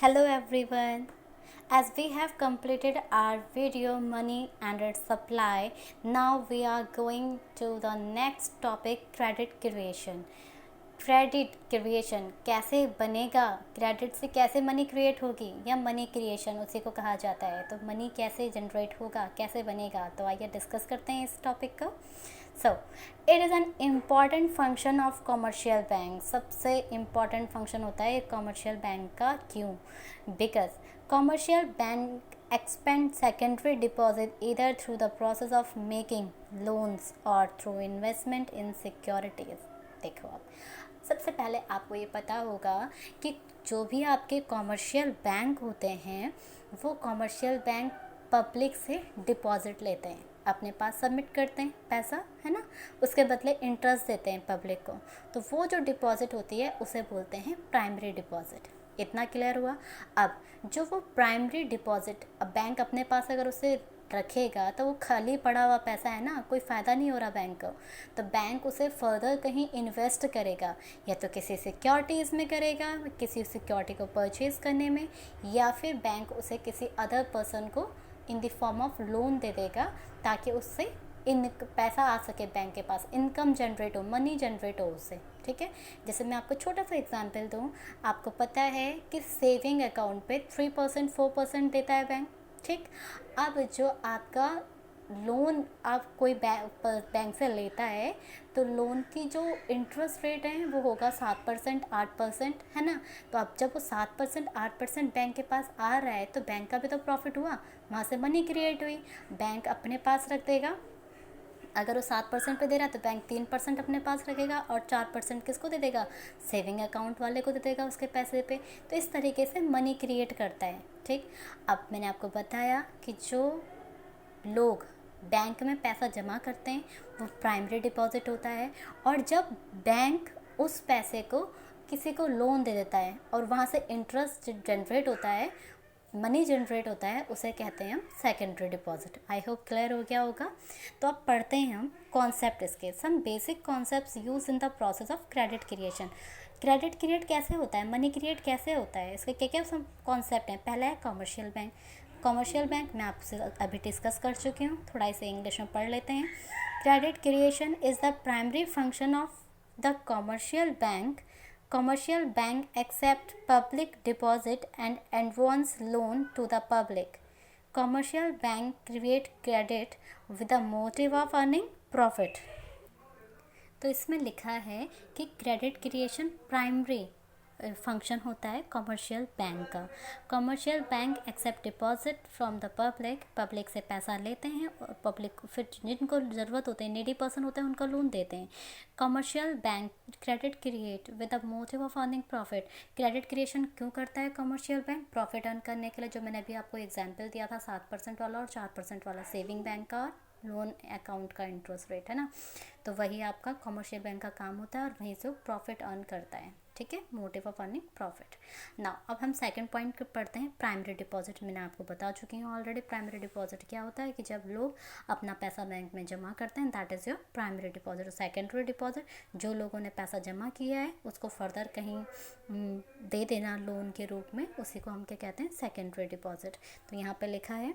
Hello everyone. As we have completed our video money and its supply, now we are going to the next topic credit creation. Credit creation कैसे बनेगा, credit से कैसे money create होगी या money creation उसी को कहा जाता है। तो मनी कैसे जनरेट होगा, कैसे बनेगा, तो आइए डिस्कस करते हैं इस टॉपिक को। So it is an important function of commercial bank. सबसे इम्पॉर्टेंट फंक्शन होता है कॉमर्शियल बैंक का। क्यों? Because commercial bank expand secondary deposit either through the process of making loans or through investment in securities। देखो, आप सबसे पहले आपको ये पता होगा कि जो भी आपके कॉमर्शियल बैंक होते हैं वो कॉमर्शियल बैंक पब्लिक से डिपॉजिट लेते हैं, अपने पास सबमिट करते हैं पैसा, है ना। उसके बदले इंटरेस्ट देते हैं पब्लिक को। तो वो जो डिपॉजिट होती है उसे बोलते हैं प्राइमरी डिपॉजिट। इतना क्लियर हुआ। अब जो वो प्राइमरी डिपॉजिट अब बैंक अपने पास अगर उसे रखेगा तो वो खाली पड़ा हुआ पैसा है ना, कोई फ़ायदा नहीं हो रहा बैंक को। तो बैंक उसे फर्दर कहीं इन्वेस्ट करेगा, या तो किसी सिक्योरिटीज़ में करेगा, किसी सिक्योरिटी को परचेज़ करने में, या फिर बैंक उसे किसी अदर पर्सन को in the form of loan दे देगा ताकि उससे इन पैसा आ सके बैंक के पास, इनकम जनरेट हो, मनी जनरेट हो उससे। ठीक है, जैसे मैं आपको छोटा सा एग्जांपल दूँ। आपको पता है कि सेविंग अकाउंट पे 3% 4% देता है बैंक। ठीक, अब जो आपका लोन आप कोई बैंक से लेता है तो लोन की जो इंटरेस्ट रेट है वो होगा 7% 8%, है ना। तो अब जब वो 7% 8% बैंक के पास आ रहा है तो बैंक का भी तो प्रॉफिट हुआ, वहाँ से मनी क्रिएट हुई। बैंक अपने पास रख देगा। अगर वो 7% पे दे रहा है तो बैंक 3% अपने पास रखेगा और 4% किसको दे देगा? सेविंग अकाउंट वाले को दे देगा उसके पैसे पे। तो इस तरीके से मनी क्रिएट करता है। ठीक, अब मैंने आपको बताया कि जो लोग बैंक में पैसा जमा करते हैं वो प्राइमरी डिपॉजिट होता है, और जब बैंक उस पैसे को किसी को लोन दे देता है और वहाँ से इंटरेस्ट जनरेट होता है, मनी जनरेट होता है, उसे कहते हैं हम secondary deposit. I hope clear हो गया होगा। तो अब पढ़ते हैं हम कॉन्सेप्ट इसके, some basic concepts use in the process of credit creation. Credit create कैसे होता है, मनी क्रिएट कैसे होता है, इसके क्या क्या सब कॉन्सेप्ट हैं। पहला है कॉमर्शियल बैंक। कॉमर्शियल बैंक मैं आपसे अभी डिस्कस कर चुकी हूँ, थोड़ा इसे इंग्लिश में पढ़ लेते हैं। Credit creation is the primary function of the commercial bank. Commercial bank accept public deposit and advance loan to the public. Commercial bank create credit with the motive of earning profit. तो इसमें लिखा है कि credit creation primary function होता है commercial bank का। Commercial bank accept deposit from the public. Public से पैसा लेते हैं और पब्लिक फिर जिनको ज़रूरत होते हैं, नीडी पर्सन होते हैं, उनको लोन देते हैं। Commercial bank credit create with the motive of earning profit. Credit creation क्यों करता है कॉमर्शियल बैंक? प्रॉफिट अर्न करने के लिए, जो मैंने अभी आपको एग्जाम्पल दिया था 7% वाला और 4% वाला सेविंग बैंक का और लोन अकाउंट का इंटरेस्ट रेट, है ना। तो वही आपका कॉमर्शियल बैंक का काम होता है और वहीं से प्रॉफिट अर्न करता है। ठीक है, motive of earning profit. Now अब हम सेकंड पॉइंट पढ़ते हैं, प्राइमरी डिपॉजिट। मैंने आपको बता चुकी हूँ ऑलरेडी। प्राइमरी डिपॉजिट क्या होता है कि जब लोग अपना पैसा बैंक में जमा करते हैं, that is your primary deposit. Secondary deposit, जो लोगों ने पैसा जमा किया है उसको फर्दर कहीं दे देना लोन के रूप में, उसी को हम क्या कहते हैं? Secondary deposit. तो यहाँ पे लिखा है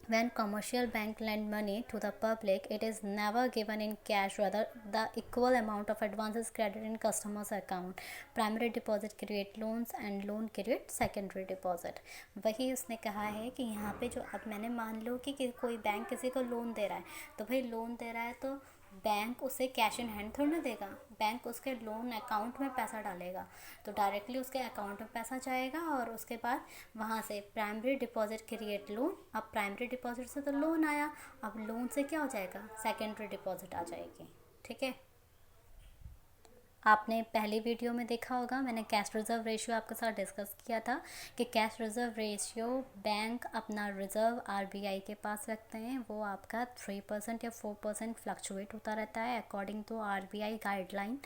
when commercial bank lend money to the public, it is never given in cash, rather the equal amount of advance is credited in customer's account. Primary deposit create loans and loan create secondary deposit. वही उसने कहा है कि यहाँ पे जो, अब मैंने मान लो कि कोई बैंक किसी को लोन दे रहा है, तो भाई लोन दे रहा है तो बैंक उसे कैश इन हैंड थोड़ा ना देगा, बैंक उसके लोन अकाउंट में पैसा डालेगा। तो डायरेक्टली उसके अकाउंट में पैसा जाएगा और उसके बाद वहाँ से प्राइमरी डिपॉजिट क्रिएट लोन। अब प्राइमरी डिपॉजिट से तो लोन आया, अब लोन से क्या हो जाएगा? सेकेंडरी डिपॉजिट आ जाएगी। ठीक है, आपने पहली वीडियो में देखा होगा, मैंने कैश रिज़र्व रेशियो आपके साथ डिस्कस किया था कि कैश रिज़र्व रेशियो बैंक अपना रिज़र्व आरबीआई के पास रखते हैं, वो आपका 3% या 4% फ्लक्चुएट होता रहता है अकॉर्डिंग टू आरबीआई गाइडलाइन।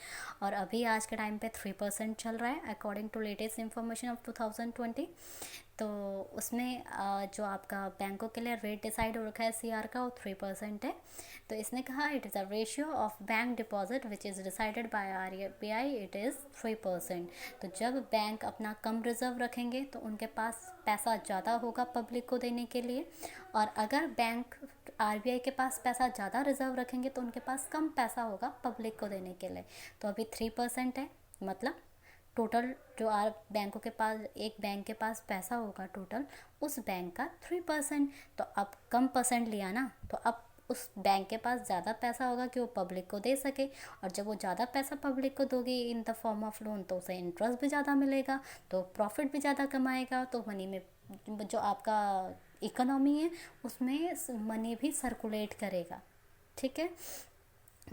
और अभी आज के टाइम पे 3% चल रहा है according to latest information of 2020। तो उसमें जो आपका बैंकों के लिए रेट डिसाइड हो रखा है CR का, वो 3% है। तो इसने कहा it is a ratio of bank deposit which is decided by RBI, it is 3%। तो जब बैंक अपना कम रिजर्व रखेंगे तो उनके पास पैसा ज़्यादा होगा पब्लिक को देने के लिए, और अगर बैंक RBI के पास पैसा ज़्यादा रिजर्व रखेंगे तो उनके पास कम पैसा होगा पब्लिक को देने के लिए। तो अभी 3% है, मतलब टोटल जो बैंकों के पास, एक बैंक के पास पैसा होगा टोटल, उस बैंक का 3%। तो अब कम परसेंट लिया ना, तो अब उस बैंक के पास ज़्यादा पैसा होगा कि वो पब्लिक को दे सके, और जब वो ज़्यादा पैसा पब्लिक को दोगी इन द फॉर्म ऑफ लोन, तो उसे इंटरेस्ट भी ज़्यादा मिलेगा, तो प्रॉफिट भी ज़्यादा कमाएगा, तो मनी में जो आपका इकोनॉमी है उसमें मनी भी सर्कुलेट करेगा। ठीक है,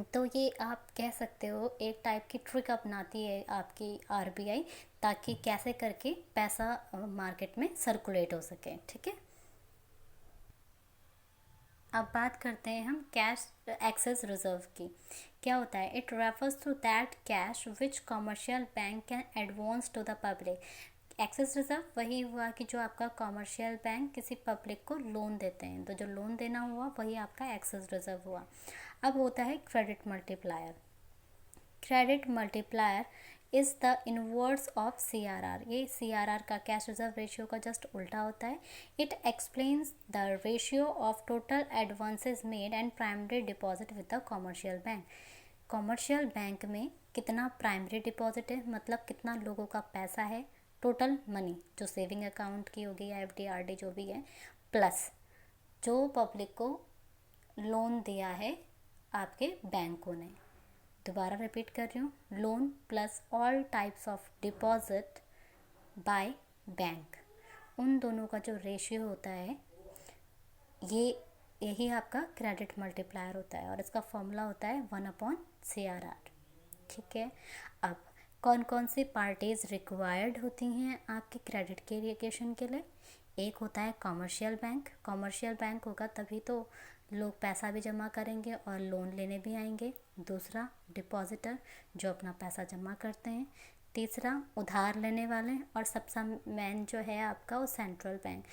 तो ये आप कह सकते हो एक टाइप की ट्रिक अपनाती है आपकी RBI, ताकि कैसे करके पैसा मार्केट में सर्कुलेट हो सके। ठीक है, अब बात करते हैं हम कैश एक्सेस रिजर्व की। क्या होता है? It refers to that cash which commercial bank can advance to the public. Excess reserve वही हुआ कि जो आपका कमर्शियल बैंक किसी पब्लिक को लोन देते हैं, तो जो लोन देना हुआ वही आपका एक्सेस रिजर्व हुआ। अब होता है credit multiplier. Credit multiplier is the inverse of CRR। ये CRR का, कैश रिजर्व रेशियो का जस्ट उल्टा होता है। It explains the ratio of total advances made and primary deposit with the commercial bank. Commercial bank में कितना primary deposit है, मतलब कितना लोगों का पैसा है, टोटल मनी जो सेविंग अकाउंट की होगी या FD RD जो भी है, प्लस जो पब्लिक को लोन दिया है आपके बैंकों ने। दोबारा रिपीट कर रही हूँ, loan plus all types of deposit by bank, उन दोनों का जो रेशियो होता है यही आपका क्रेडिट मल्टीप्लायर होता है, और इसका फॉर्मूला होता है 1/CRR। ठीक है, अब कौन कौन सी पार्टीज़ रिक्वायर्ड होती हैं आपके क्रेडिट के एप्लीकेशन के लिए? एक होता है कॉमर्शियल बैंक। कॉमर्शियल बैंक होगा तभी तो लोग पैसा भी जमा करेंगे और लोन लेने भी आएंगे। दूसरा डिपॉजिटर, जो अपना पैसा जमा करते हैं। तीसरा उधार लेने वाले, और सबसे मेन जो है आपका वो सेंट्रल बैंक।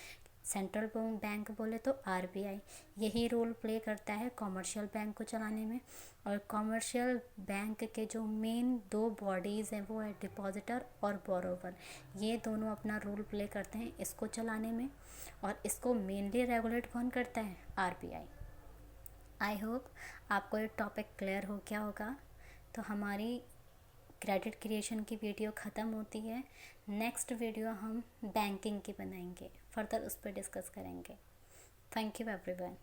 सेंट्रल बैंक बोले तो RBI, यही रोल प्ले करता है कॉमर्शियल बैंक को चलाने में। और कॉमर्शियल बैंक के जो मेन दो बॉडीज़ हैं वो है डिपॉजिटर और बोरोवर। ये दोनों अपना रोल प्ले करते हैं इसको चलाने में, और इसको मेनली रेगुलेट कौन करता है? RBI। आई होप आपको ये टॉपिक क्लियर हो गया होगा। तो हमारी क्रेडिट क्रिएशन की वीडियो ख़त्म होती है। नेक्स्ट वीडियो हम बैंकिंग की बनाएंगे, फर्दर उस पर डिस्कस करेंगे। Thank you everyone.